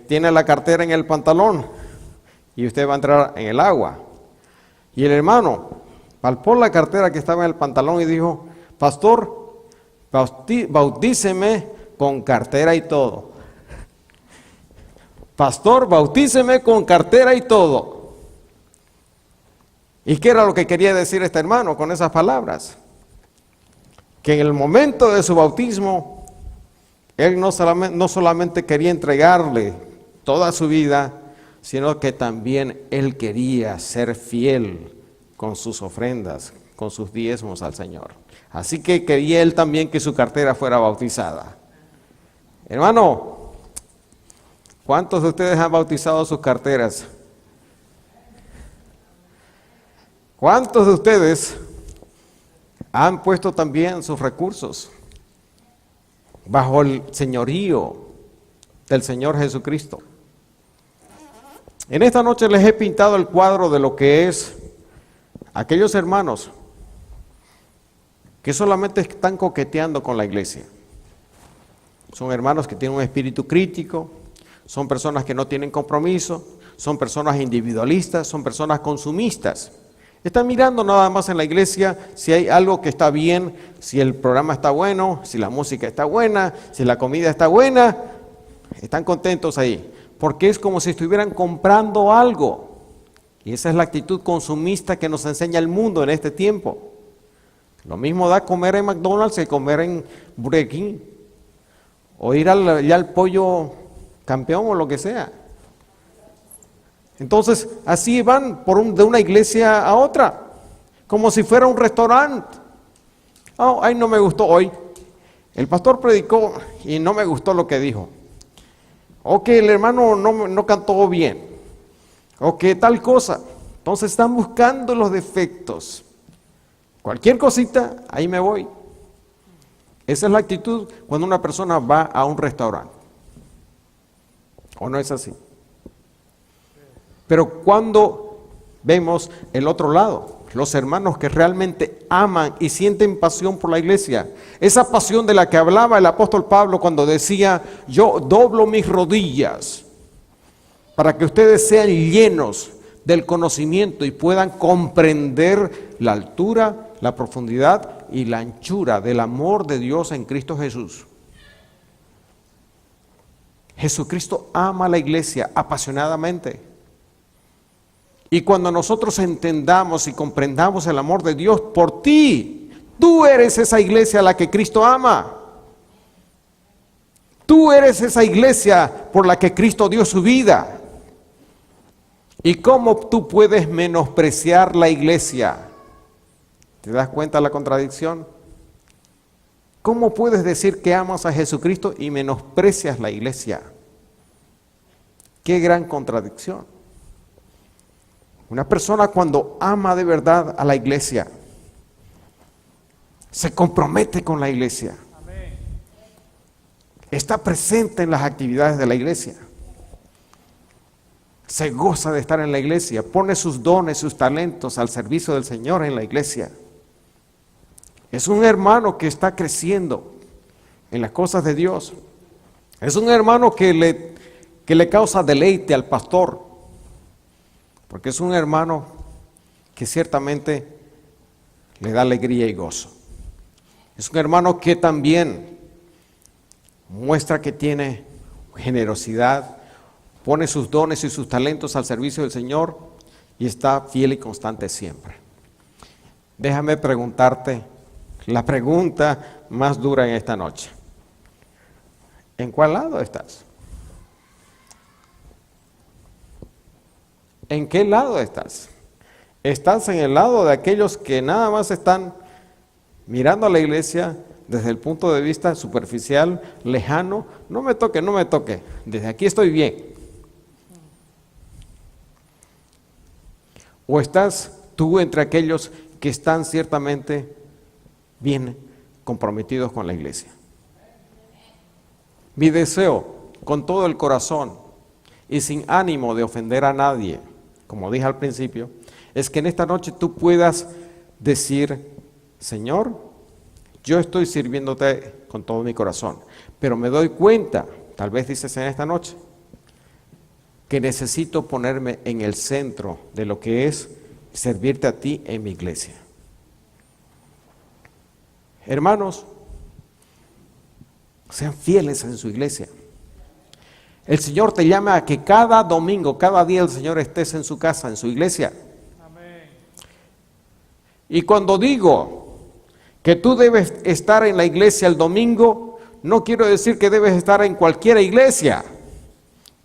tiene la cartera en el pantalón y usted va a entrar en el agua. Y el hermano palpó la cartera que estaba en el pantalón y dijo, pastor, bautíceme con cartera y todo. Pastor, bautíceme con cartera y todo. ¿Y qué era lo que quería decir este hermano con esas palabras? Que en el momento de su bautismo, él no solamente quería entregarle toda su vida, sino que también él quería ser fiel con sus ofrendas, con sus diezmos al Señor. Así que quería él también que su cartera fuera bautizada. Hermano, ¿cuántos de ustedes han bautizado sus carteras? ¿Cuántos de ustedes han puesto también sus recursos bajo el señorío del Señor Jesucristo? En esta noche les he pintado el cuadro de lo que es aquellos hermanos que solamente están coqueteando con la iglesia. Son hermanos que tienen un espíritu crítico, son personas que no tienen compromiso, son personas individualistas, son personas consumistas. Están mirando nada más en la iglesia si hay algo que está bien, si el programa está bueno, si la música está buena, si la comida está buena. Están contentos ahí, porque es como si estuvieran comprando algo. Y esa es la actitud consumista que nos enseña el mundo en este tiempo. Lo mismo da comer en McDonald's que comer en Burger King, o ir al pollo campeón o lo que sea. Entonces, así van de una iglesia a otra, como si fuera un restaurante. Oh, ay, no me gustó hoy. El pastor predicó y no me gustó lo que dijo. O que el hermano no cantó bien. O que tal cosa. Entonces están buscando los defectos. Cualquier cosita, ahí me voy. Esa es la actitud cuando una persona va a un restaurante. ¿O no es así? Pero cuando vemos el otro lado, los hermanos que realmente aman y sienten pasión por la iglesia, esa pasión de la que hablaba el apóstol Pablo cuando decía, yo doblo mis rodillas para que ustedes sean llenos del conocimiento y puedan comprender la altura, la profundidad y la anchura del amor de Dios en Cristo Jesús. Jesucristo ama a la iglesia apasionadamente. Y cuando nosotros entendamos y comprendamos el amor de Dios por ti, tú eres esa iglesia a la que Cristo ama. Tú eres esa iglesia por la que Cristo dio su vida. ¿Y cómo tú puedes menospreciar la iglesia? ¿Te das cuenta de la contradicción? ¿Cómo puedes decir que amas a Jesucristo y menosprecias la iglesia? ¡Qué gran contradicción! Una persona cuando ama de verdad a la iglesia, se compromete con la iglesia, está presente en las actividades de la iglesia, se goza de estar en la iglesia, pone sus dones, sus talentos al servicio del Señor en la iglesia. Es un hermano que está creciendo en las cosas de Dios. Es un hermano que le causa deleite al pastor, porque es un hermano que ciertamente le da alegría y gozo. Es un hermano que también muestra que tiene generosidad, pone sus dones y sus talentos al servicio del Señor y está fiel y constante siempre. Déjame preguntarte la pregunta más dura en esta noche. ¿En cuál lado estás? ¿En qué lado estás? ¿Estás en el lado de aquellos que nada más están mirando a la iglesia desde el punto de vista superficial, lejano? No me toque, no me toque. Desde aquí estoy bien. ¿O estás tú entre aquellos que están ciertamente bien comprometidos con la iglesia? Mi deseo, con todo el corazón y sin ánimo de ofender a nadie, como dije al principio, es que en esta noche tú puedas decir, Señor, yo estoy sirviéndote con todo mi corazón, pero me doy cuenta, tal vez dices en esta noche, que necesito ponerme en el centro de lo que es servirte a ti en mi iglesia. Hermanos, sean fieles en su iglesia. El Señor te llama a que cada domingo, cada día el Señor estés en su casa, en su iglesia. Amén. Y cuando digo que tú debes estar en la iglesia el domingo, no quiero decir que debes estar en cualquier iglesia.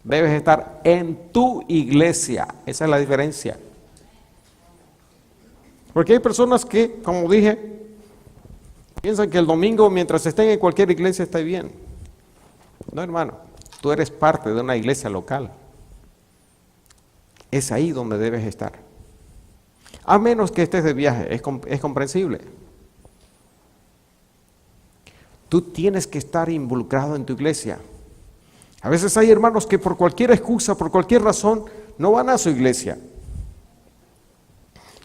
debes estar en tu iglesia. Esa es la diferencia. Porque hay personas que, como dije, piensan que el domingo mientras estén en cualquier iglesia está bien. No, hermano, tú eres parte de una iglesia local. Es ahí donde debes estar. A menos que estés de viaje, es comprensible. Tú tienes que estar involucrado en tu iglesia. A veces hay hermanos que por cualquier excusa, por cualquier razón, no van a su iglesia.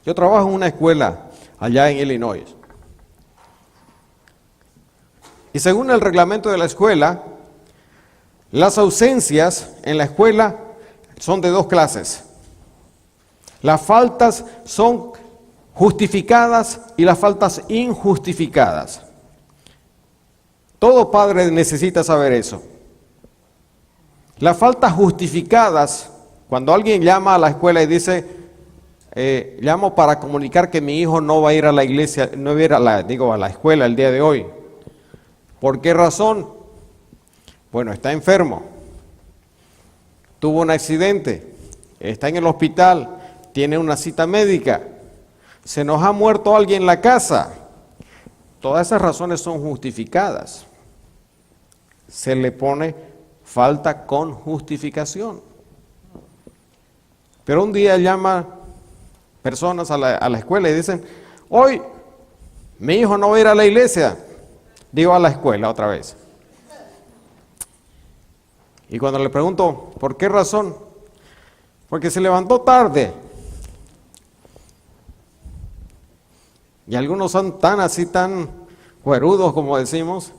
Yo trabajo en una escuela allá en Illinois. Y según el reglamento de la escuela, las ausencias en la escuela son de dos clases. Las faltas son justificadas y las faltas injustificadas. Todo padre necesita saber eso. Las faltas justificadas, cuando alguien llama a la escuela y dice, llamo para comunicar que mi hijo no va a ir a la iglesia, no va a ir a la escuela el día de hoy. ¿Por qué razón? Bueno, está enfermo, tuvo un accidente, está en el hospital, tiene una cita médica, se nos ha muerto alguien en la casa. Todas esas razones son justificadas. Se le pone falta con justificación. Pero un día llama personas a la escuela y dicen, hoy mi hijo no va a ir a la iglesia, digo a la escuela otra vez. Y cuando le pregunto, ¿por qué razón? Porque se levantó tarde. Y algunos son tan cuerudos, como decimos,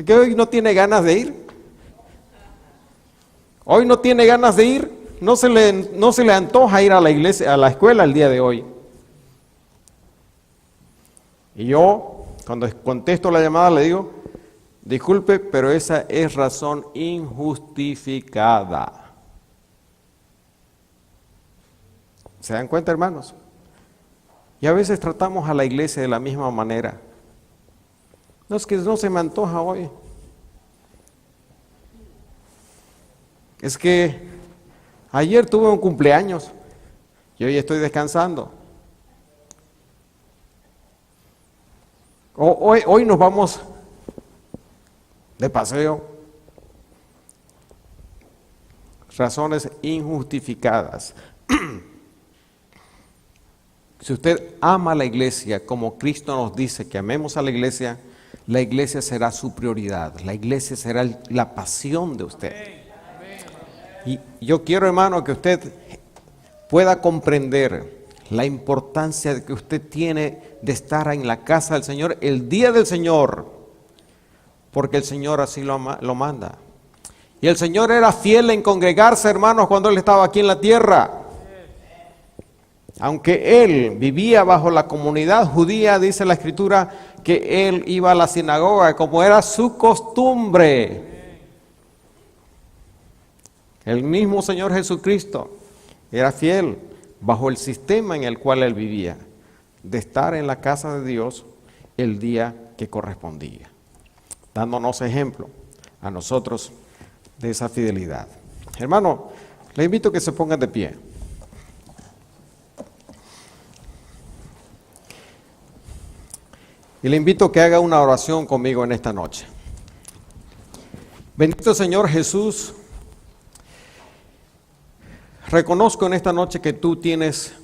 que hoy no tiene ganas de ir. Hoy no tiene ganas de ir, no se le antoja ir a la iglesia, a la escuela el día de hoy. Y yo, cuando contesto la llamada, le digo, disculpe, pero esa es razón injustificada. ¿Se dan cuenta, hermanos? Y a veces tratamos a la iglesia de la misma manera. No es que no se me antoja hoy. Es que ayer tuve un cumpleaños y hoy estoy descansando. Hoy nos vamos de paseo. Razones injustificadas. Si usted ama a la iglesia como Cristo nos dice que amemos a la iglesia será su prioridad, la iglesia será la pasión de usted. Y yo quiero, hermano, que usted pueda comprender la importancia que usted tiene de estar en la casa del Señor el día del Señor, porque el Señor así lo manda. Y el Señor era fiel en congregarse, hermanos, cuando Él estaba aquí en la tierra. Aunque Él vivía bajo la comunidad judía, dice la Escritura, que Él iba a la sinagoga como era su costumbre. El mismo Señor Jesucristo era fiel bajo el sistema en el cual Él vivía, de estar en la casa de Dios el día que correspondía, dándonos ejemplo a nosotros de esa fidelidad. Hermano, le invito a que se pongan de pie. Y le invito a que haga una oración conmigo en esta noche. Bendito Señor Jesús, reconozco en esta noche que tú tienes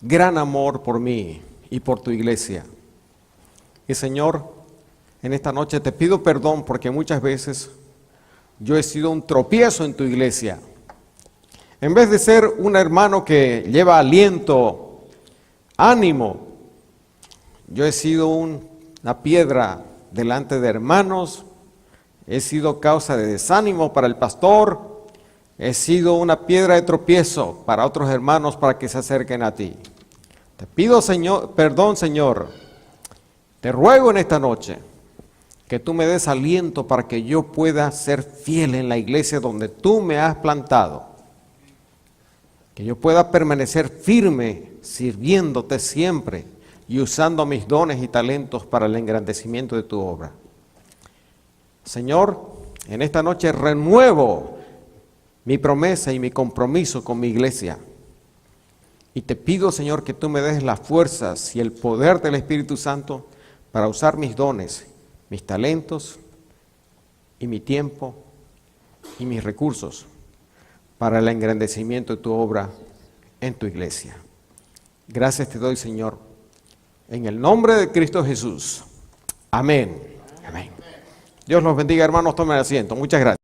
gran amor por mí y por tu iglesia. Y Señor, en esta noche te pido perdón porque muchas veces yo he sido un tropiezo en tu iglesia. En vez de ser un hermano que lleva aliento, ánimo, yo he sido una piedra delante de hermanos, he sido causa de desánimo para el pastor, he sido una piedra de tropiezo para otros hermanos para que se acerquen a ti. Te pido, Señor, perdón, Señor, te ruego en esta noche que tú me des aliento para que yo pueda ser fiel en la iglesia donde tú me has plantado, que yo pueda permanecer firme sirviéndote siempre y usando mis dones y talentos para el engrandecimiento de tu obra. Señor, en esta noche renuevo mi promesa y mi compromiso con mi iglesia. Y te pido, Señor, que tú me des las fuerzas y el poder del Espíritu Santo para usar mis dones, mis talentos y mi tiempo y mis recursos para el engrandecimiento de tu obra en tu iglesia. Gracias te doy, Señor, en el nombre de Cristo Jesús. Amén. Amén. Dios los bendiga, hermanos, tomen asiento. Muchas gracias.